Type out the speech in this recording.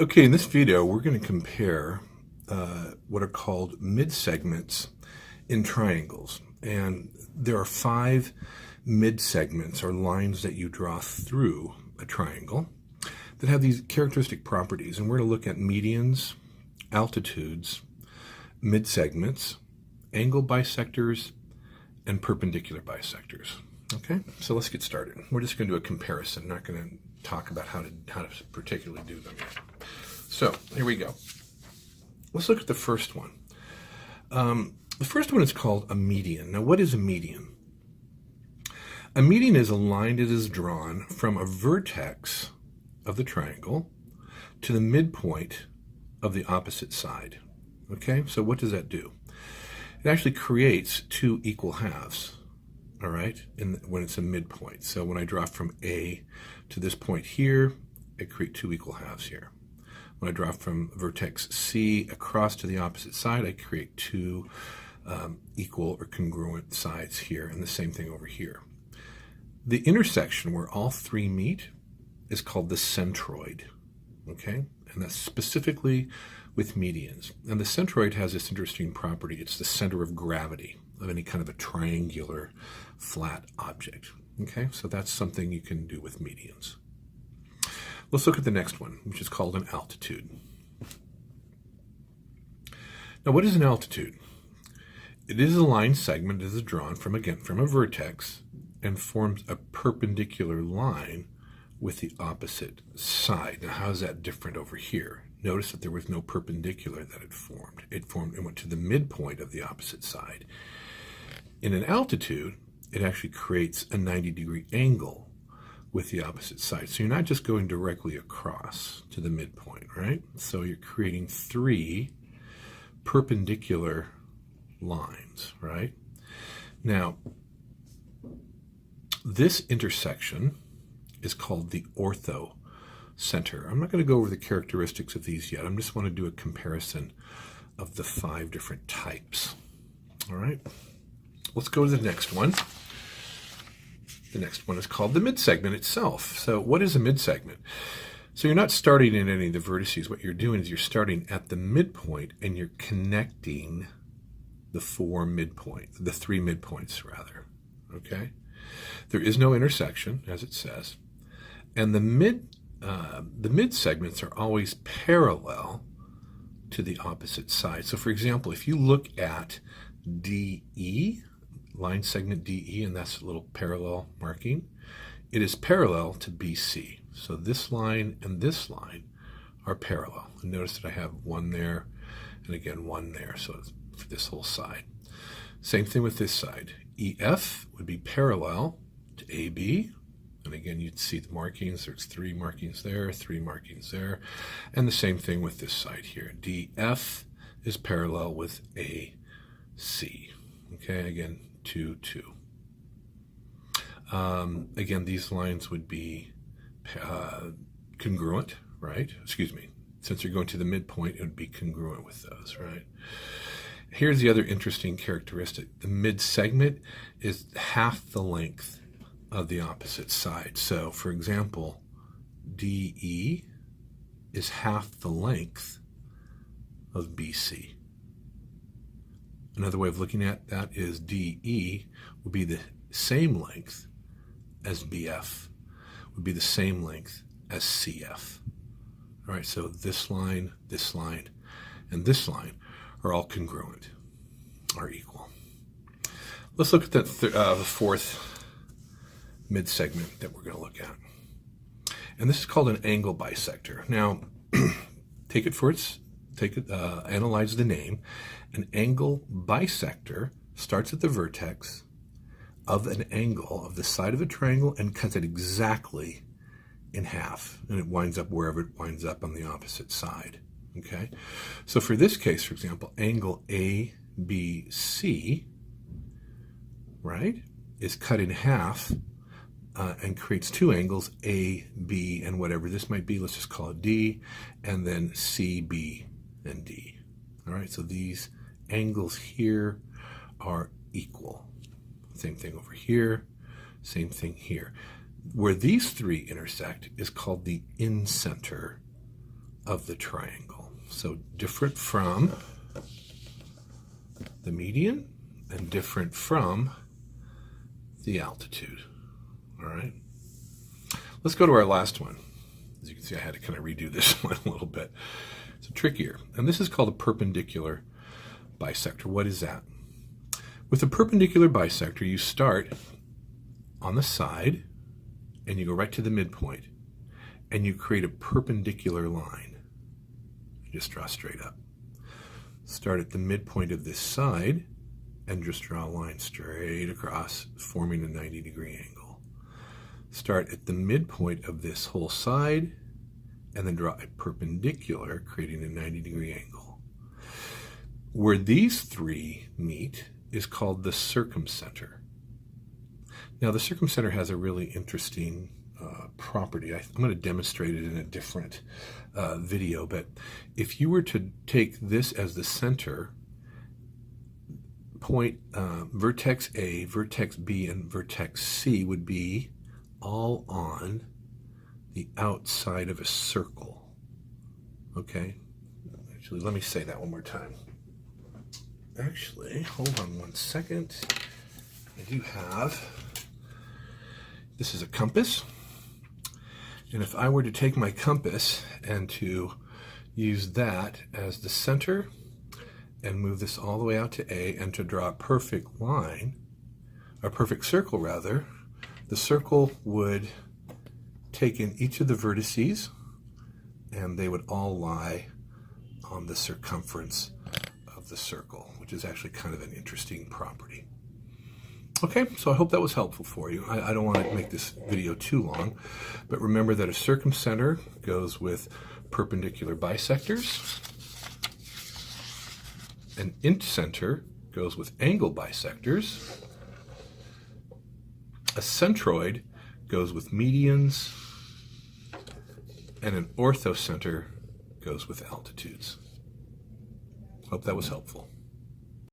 Okay, in this video, we're going to compare what are called midsegments in triangles. And there are 5 midsegments, or lines that you draw through a triangle, that have these characteristic properties. And we're going to look at medians, altitudes, midsegments, angle bisectors, and perpendicular bisectors. Okay, so let's get started. We're just going to do a comparison, not going to talk about how to particularly do them yet. So here we go. Let's look at the first one. The first one is called a median. Now, what is a median? A median is a line that is drawn from a vertex of the triangle to the midpoint of the opposite side. Okay, so what does that do? It actually creates 2 equal halves. All right, when it's a midpoint. So when I draw from A to this point here, I create 2 equal halves here. When I draw from vertex C across to the opposite side, I create 2 equal or congruent sides here, and the same thing over here. The intersection where all 3 meet is called the centroid, okay? And that's specifically with medians. And the centroid has this interesting property. It's the center of gravity of any kind of a triangular flat object. Okay, so that's something you can do with medians. Let's look at the next one, which is called an altitude. Now, what is an altitude? It is a line segment that is drawn from a vertex and forms a perpendicular line with the opposite side. Now, how is that different over here? Notice that there was no perpendicular that it formed. It went to the midpoint of the opposite side. In an altitude, it actually creates a 90-degree angle with the opposite side. So you're not just going directly across to the midpoint, right? So you're creating 3 perpendicular lines, right? Now, this intersection is called the orthocenter. I'm not going to go over the characteristics of these yet. I just want to do a comparison of the 5 different types. All right, let's go to the next one. The next one is called the midsegment itself. So what is a midsegment? So you're not starting in any of the vertices. What you're doing is you're starting at the midpoint and you're connecting the 3 midpoints rather, okay? There is no intersection, as it says. And the midsegments are always parallel to the opposite side. So for example, if you look at DE, line segment DE, and that's a little parallel marking, it is parallel to BC. So this line and this line are parallel. And notice that I have 1 there and again 1 there, so it's for this whole side. Same thing with this side. EF would be parallel to AB, and again you'd see the markings. There's 3 markings there, 3 markings there, and the same thing with this side here. DF is parallel with AC. Okay, again 2, 2. Again, these lines would be congruent, right? Excuse me. Since you're going to the midpoint, it would be congruent with those, right? Here's the other interesting characteristic. The midsegment is half the length of the opposite side. So, for example, DE is half the length of BC. Another way of looking at that is DE would be the same length as BF, would be the same length as CF. All right, so this line, and this line are all congruent, are equal. Let's look at the 4th midsegment that we're going to look at. And this is called an angle bisector. Now, analyze the name. An angle bisector starts at the vertex of an angle of the side of a triangle and cuts it exactly in half, and it winds up wherever it winds up on the opposite side. Okay, so for this case, for example, angle ABC, right, is cut in half and creates 2 angles, A, B, and whatever this might be. Let's just call it D, and then C, B, and D. All right, so these angles here are equal. Same thing over here, same thing here. Where these 3 intersect is called the incenter of the triangle. So different from the median and different from the altitude. All right. Let's go to our last one. As you can see, I had to kind of redo this one a little bit. It's trickier. And this is called a perpendicular bisector. What is that? With a perpendicular bisector, you start on the side and you go right to the midpoint and you create a perpendicular line. You just draw straight up. Start at the midpoint of this side and just draw a line straight across, forming a 90-degree angle. Start at the midpoint of this whole side and then draw a perpendicular, creating a 90-degree angle. Where these three meet is called the circumcenter. Now, the circumcenter has a really interesting property. I'm going to demonstrate it in a different video, but if you were to take this as the center, point vertex A, vertex B, and vertex C would be all on the outside of a circle. Okay? Actually, let me say that one more time. Actually, hold on one second. I do have, this is a compass. And if I were to take my compass and to use that as the center and move this all the way out to A and to draw a perfect line, a perfect circle rather, the circle would take in each of the vertices and they would all lie on the circumference of the circle, which is actually kind of an interesting property. Okay, so I hope that was helpful for you. I don't want to make this video too long, but remember that a circumcenter goes with perpendicular bisectors. An incenter goes with angle bisectors. A centroid goes with medians. And an orthocenter goes with altitudes. Hope that was helpful.